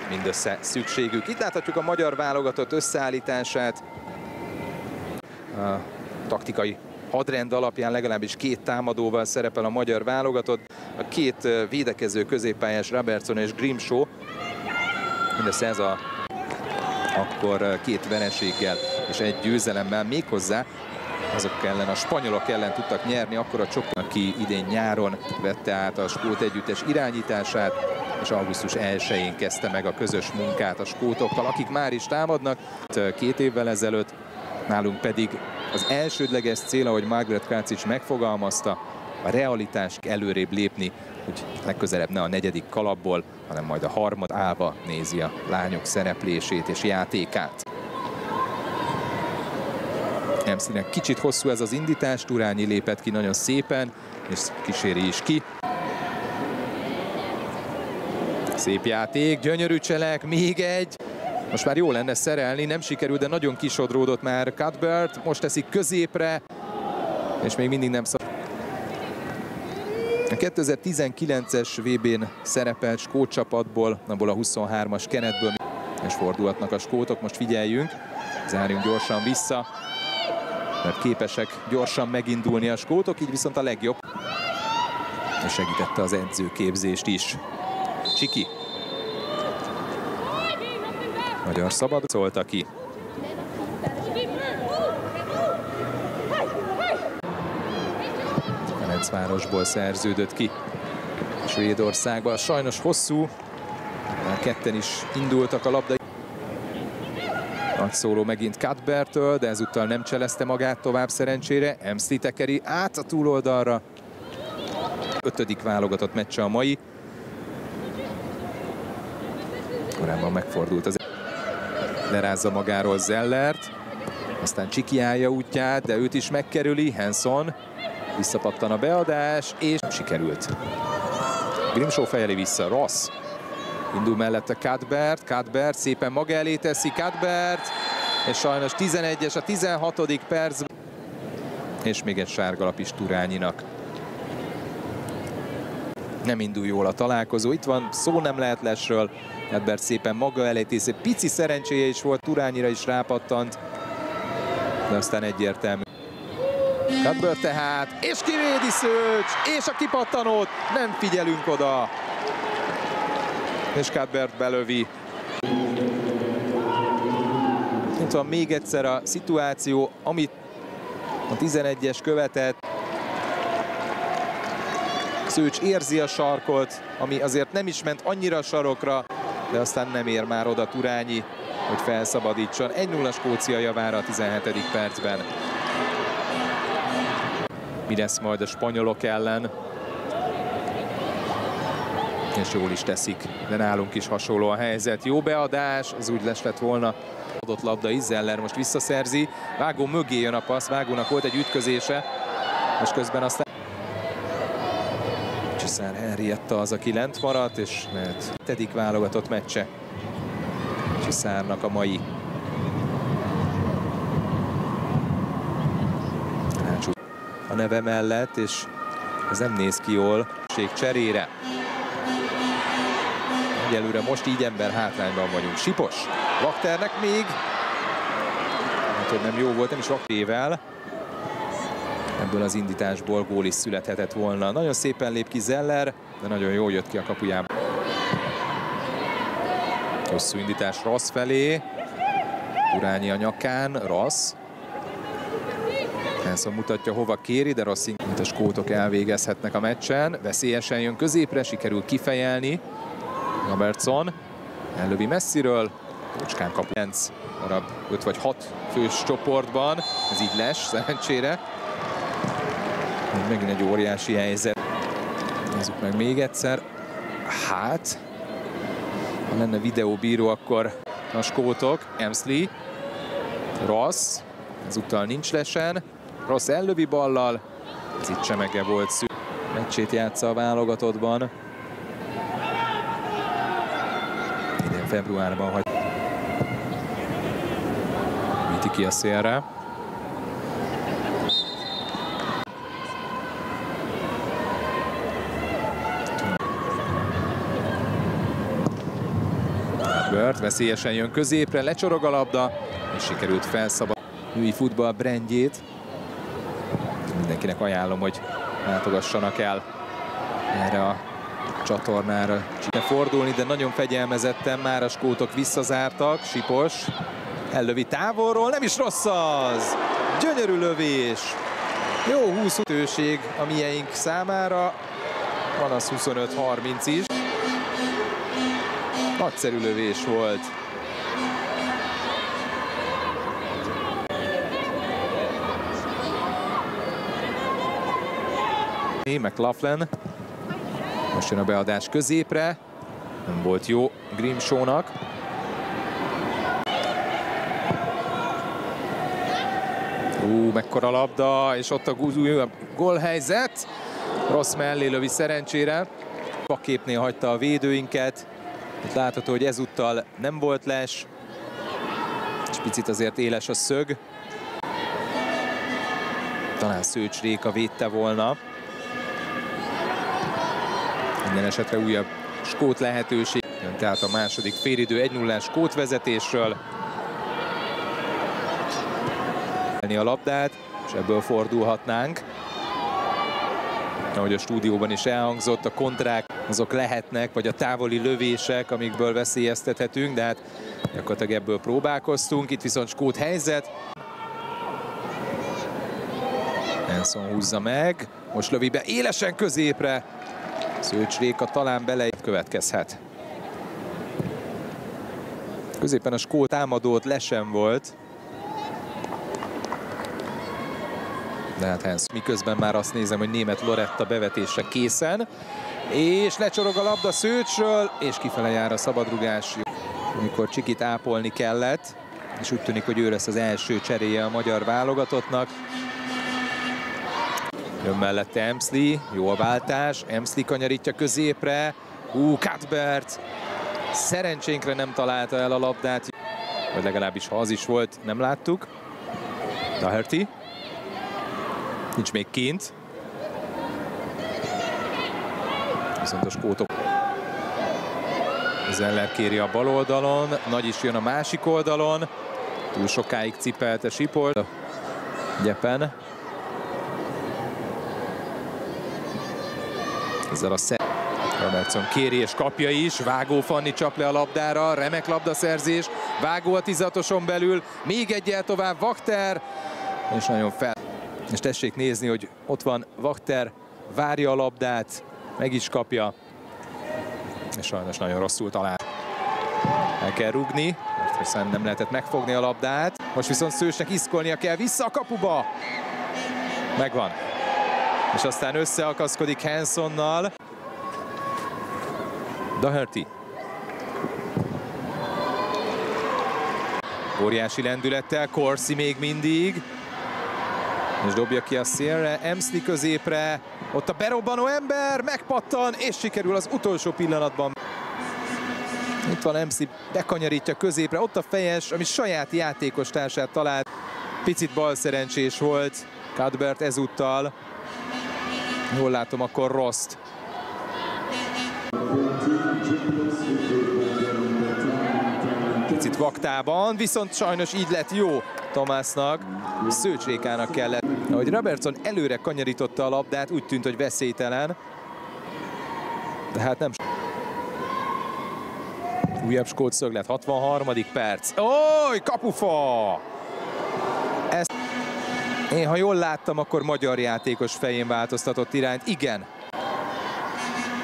mindössze szükségük. Itt láthatjuk a magyar válogatott összeállítását. A taktikai hadrend alapján legalábbis 2 támadóval szerepel a magyar válogatott. A 2 védekező középpályás Robertson és Grimshaw. Mindössze ez akkor 2 vereséggel és 1 győzelemmel, méghozzá azok ellen, a spanyolok ellen tudtak nyerni, akkor a csoport, aki idén nyáron vette át a skót együttes irányítását, és augusztus 1-én kezdte meg a közös munkát a skótokkal, akik már is támadnak 2 évvel ezelőtt. Nálunk pedig az elsődleges cél, ahogy Margaret Kácics megfogalmazta, a realitás előrébb lépni, hogy legközelebb ne a 4. kalapból, hanem majd a 3. állva nézi a lányok szereplését és játékát. Emszlinek kicsit hosszú ez az indítás, Turányi lépett ki nagyon szépen, és kíséri is ki. Szép játék, gyönyörű cselek, még egy. Most már jó lenne szerelni, nem sikerült, de nagyon kisodródott már Cuthbert. Most teszik középre, és még mindig nem szabad. A 2019-es VB-n szerepelt skót csapatból, abból a 23-as kenetből, és fordulhatnak a skótok. Most figyeljünk, zárjunk gyorsan vissza, mert képesek gyorsan megindulni a skótok, így viszont a legjobb. És segítette az edzőképzést is. Csiki. Magyar szabad szólta ki. Ferencvárosból szerződött ki Svédországba. Sajnos hosszú, már 2-en is indultak a labda. Nagy szóló megint Cuthberttől, de ezúttal nem cselezte magát tovább szerencsére. Emszli tekeri át a túloldalra. 5. válogatott meccse a mai. Korábban megfordult az. Lerázza magáról Zellert. Aztán Csiki állja útját, de őt is megkerüli. Hanson. Visszapattan a beadás, és sikerült. Grimshaw fejeli vissza. Ross. Indul mellette Cuthbert. Cuthbert szépen maga elé teszi Cuthbert. És sajnos 11-es a 16. percben. És még egy sárgalap is Turányinak. Nem indul jól a találkozó. Itt van, szó nem lehet lesről. Cuthbert szépen maga elé teszi. Pici szerencséje is volt, Turányira is rápattant. De aztán egyértelmű. Cuthbert tehát, és kivédi Szőcs, és a kipattanót, nem figyelünk oda. És Cuthbert belövi. Itt van még egyszer a szituáció, amit a 11-es követett. Szőcs érzi a sarkot, ami azért nem is ment annyira a sarokra, de aztán nem ér már oda Turányi, hogy felszabadítson. 1-0 Skócia javára a 17. percben. Mi lesz majd a spanyolok ellen? És jól is teszik, de nálunk is hasonló a helyzet. Jó beadás, az úgy lett volna. Adott labda is, Zeller most visszaszerzi. Vágó mögé jön a passz, Vágónak volt egy ütközése, és közben aztán Csiszár Henrietta az, aki lent maradt, és mert 7. válogatott meccse Csiszárnak a mai. A neve mellett, és ez nem néz ki jól. Cserére. Egyelőre most így ember hátrányban vagyunk. Sipos. Wakternek még. Hát, hogy nem jó volt, nem is Waktével. Ebből az indításból gól is születhetett volna. Nagyon szépen lép ki Zeller, de nagyon jól jött ki a kapujában. Hosszú indítás Ross felé. Turányi a nyakán, Ross. Hanson mutatja, hova kéri, de Ross, mint a skótok elvégezhetnek a meccsen. Veszélyesen jön középre, sikerül kifejelni. Robertson ellövi messziről. Jócskán kap Lenz darab 5 vagy 6 fős csoportban. Ez így les, szerencsére. Megint egy óriási helyzet. Nézzük meg még egyszer. Hát, ha lenne videóbíró, akkor a skótok. Emszli. Ross. Ezúttal nincs lesen. Ross ellövi ballal. Ez itt Csemege volt szű. Meccsét játsza a válogatottban. Idén februárban hagy. Víti ki a szélre. Bört veszélyesen jön középre, lecsorog a labda, és sikerült felszabadítani női futball brandjét. Mindenkinek ajánlom, hogy látogassanak el erre a csatornára. Fordulni, de nagyon fegyelmezetten már a skótok visszazártak. Sipos ellövi távolról, nem is rossz az! Gyönyörű lövés! Jó 20 ütőség a mieink számára. Van az 25-30 is. Nagyszerű lövés volt. McLaughlin. Most jön a beadás középre. Nem volt jó Grimshaw-nak. Mekkora labda, és ott a gólhelyzet. Rossz mellé lövi szerencsére. Pakképnél hagyta a védőinket. Itt látható, hogy ezúttal nem volt les. És picit azért éles a szög. Talán Szőcs Réka védte volna. Minden esetre újabb skót lehetőség. Jön tehát a második félidő 1-0-ás skót vezetésről. A labdát, és ebből fordulhatnánk. Ahogy a stúdióban is elhangzott, a kontrák azok lehetnek, vagy a távoli lövések, amikből veszélyeztethetünk, de hát gyakorlatilag ebből próbálkoztunk. Itt viszont skót helyzet. Hanson húzza meg, most lövi be élesen középre. Szőcs Réka talán bele következhet. Középen a skót támadót lesen volt. De hát Hanson, miközben már azt nézem, hogy német Loretta bevetésre készen. És lecsorog a labda Szőcsről, és kifele jár a szabadrugás. Amikor Csikit ápolni kellett, és úgy tűnik, hogy ő lesz az első cseréje a magyar válogatottnak. Jön mellette Emslie, jó a váltás, Emslie kanyarítja középre. Cuthbert szerencsénkre nem találta el a labdát, vagy legalábbis ha az is volt, nem láttuk. Doherty. Nincs még kint. Viszont a skótok. Zeller kéri a bal oldalon, Nagy is jön a másik oldalon. Túl sokáig cipelte Sipol. Gyepen. Ezzel a Robertson kéri és kapja is. Vágó Fanni csap le a labdára. Remek labdaszerzés. Vágó a 16-oson belül. Még egyel tovább Wachter. És nagyon fel. És tessék nézni, hogy ott van Wachter, várja a labdát, meg is kapja. És sajnos nagyon rosszul talál. El kell rúgni, mert hiszen nem lehetett megfogni a labdát. Most viszont Szőcsnek iszkolnia kell, vissza a kapuba. Megvan. És aztán összeakaszkodik Hansonnal. Doherty. Óriási lendülettel, Corsi még mindig. És dobja ki a szélre, Emslie középre, ott a berobbanó ember, megpattan, és sikerül az utolsó pillanatban. Itt van Emslie, bekanyarítja középre, ott a fejes, ami saját játékos társát talált. Picit balszerencsés volt Cuthbert ezúttal. Jól látom, akkor Rost. Picit vaktában, viszont sajnos így lett jó Tamásnak. Szőcs Rékának kellett. Ahogy Robertson előre kanyarította a labdát, úgy tűnt, hogy veszélytelen. De hát nem. Újabb skót szöglet, 63. perc. Ój, kapufa! Ezt én, ha jól láttam, akkor magyar játékos fején változtatott irányt. Igen.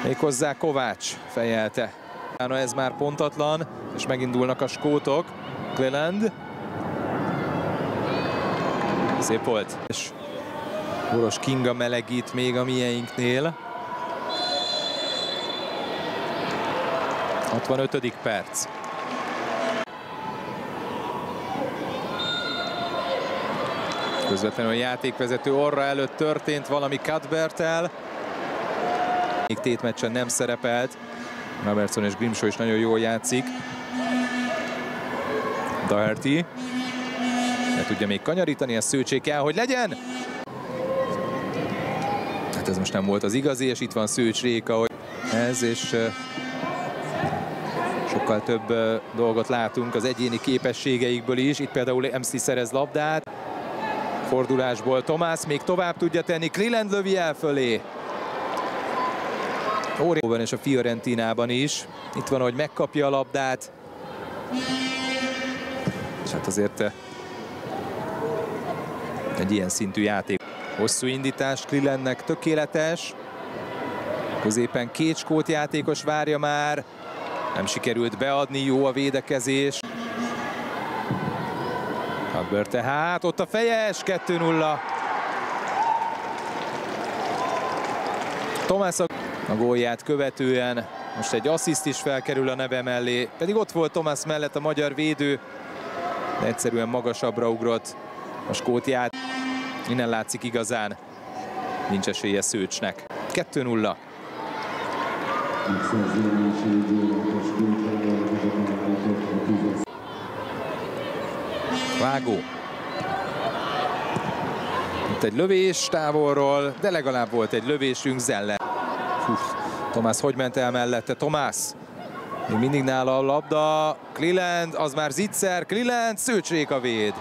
Méghozzá Kovács fejelte. Ez már pontatlan, és megindulnak a skótok. Cleland. Szép volt. És Boros Kinga melegít még a mieinknél. 65. perc. Közvetlenül a játékvezető orra előtt történt valami Cuthberttel. Még tétmeccsen nem szerepelt. Robertson és Grimshaw is nagyon jól játszik. Doherty. Ne tudja még kanyarítani, a Szőcsék kell, hogy legyen! Hát ez most nem volt az igazi, és itt van Szőcs Réka, hogy ez, és sokkal Sokkal több dolgot látunk az egyéni képességeikből is. Itt például MC szerez labdát. Fordulásból Tomás még tovább tudja tenni. Cleland lövi el fölé. Óriában és a Fiorentinában is. Itt van, hogy megkapja a labdát. És hát azért egy ilyen szintű játék. Hosszú indítás Clelandnek tökéletes. Középen két skót játékos várja már. Nem sikerült beadni, jó a védekezés. Cuthbert tehát, ott a fejes, 2-0. Tomás a gólját követően most egy assziszt is felkerül a neve mellé. Pedig ott volt Tomás mellett a magyar védő, de egyszerűen magasabbra ugrott a skót játék. Innen látszik igazán, nincs esélye Szőcsnek. 2-0. Vágó. Itt egy lövés távolról, de legalább volt egy lövésünk. Zeller. Tomás hogy ment el mellette? Tomás. Még mindig nála a labda. Cleland, az már Zicser. Cleland, Szőcsék véd.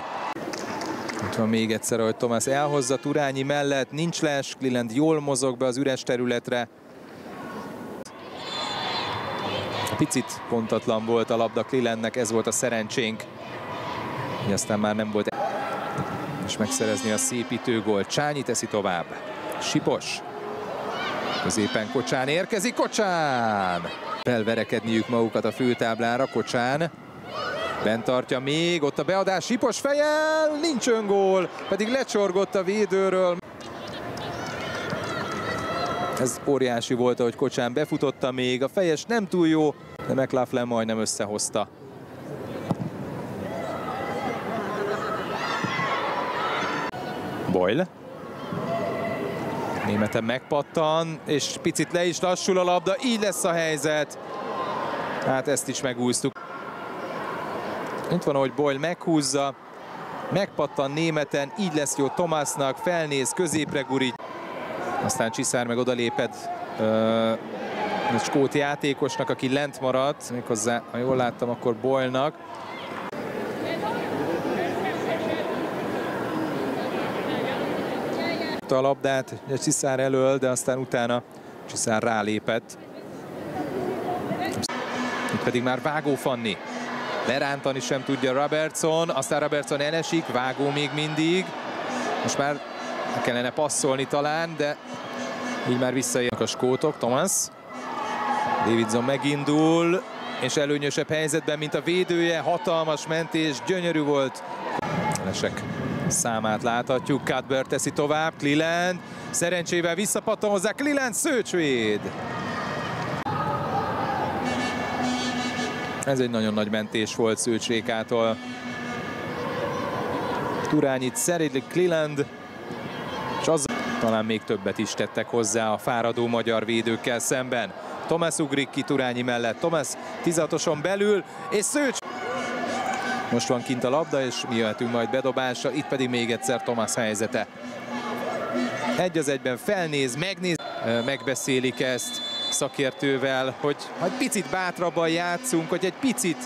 Itt van még egyszer, hogy Tomás elhozza Turányi mellett. Nincs les. Cleland jól mozog be az üres területre. Picit pontatlan volt a labda Clelandnek, ez volt a szerencsénk. Így aztán már nem volt. És megszerezni a szépítő gólt. Csányi teszi tovább. Sipos. Középen Kocsán érkezik. Kocsán! Felverekedniük magukat a főtáblára. Kocsán. Bent tartja még. Ott a beadás. Sipos fejjel. Nincs öngól. Pedig lecsorgott a védőről. Ez óriási volt, ahogy Kocsán befutotta még. A fejes nem túl jó, de McLaughlin majdnem összehozta. Boyle. Németen megpattan, és picit le is lassul a labda. Így lesz a helyzet. Hát ezt is megúsztuk. Itt van, ahogy Boyle meghúzza. Megpattan Németen, így lesz jó Tomásnak. Felnéz, középre gurít. Aztán Csiszár meg odalépett egy skót játékosnak, aki lent maradt, méghozzá, ha jól láttam, akkor Boyle-nak. A labdát Csiszár elől, de aztán utána Csiszár rálépett. Itt pedig már Vágó Fanni. Lerántani sem tudja Robertson, aztán Robertson elesik, Vágó még mindig. Most már kellene passzolni talán, de így már visszaérnek a skótok. Thomas. Davidson megindul, és előnyösebb helyzetben, mint a védője. Hatalmas mentés, gyönyörű volt. Lesek számát láthatjuk. Cuthbert teszi tovább. Cleland. Szerencsével visszapattan hozzá. Cleland, Szőcsvéd. Ez egy nagyon nagy mentés volt Szőcsékától. Turányit szeridli Cleland. És az talán még többet is tettek hozzá a fáradó magyar védőkkel szemben. Tomás ugrik ki Turányi mellett. Tomás 16-oson belül, és Szőcs. Most van kint a labda, és mi jöhetünk majd bedobásra. Itt pedig még egyszer Tomás helyzete. 1-1-ben felnéz, megnéz. Megbeszélik ezt szakértővel, hogy egy picit bátrabban játszunk, hogy egy picit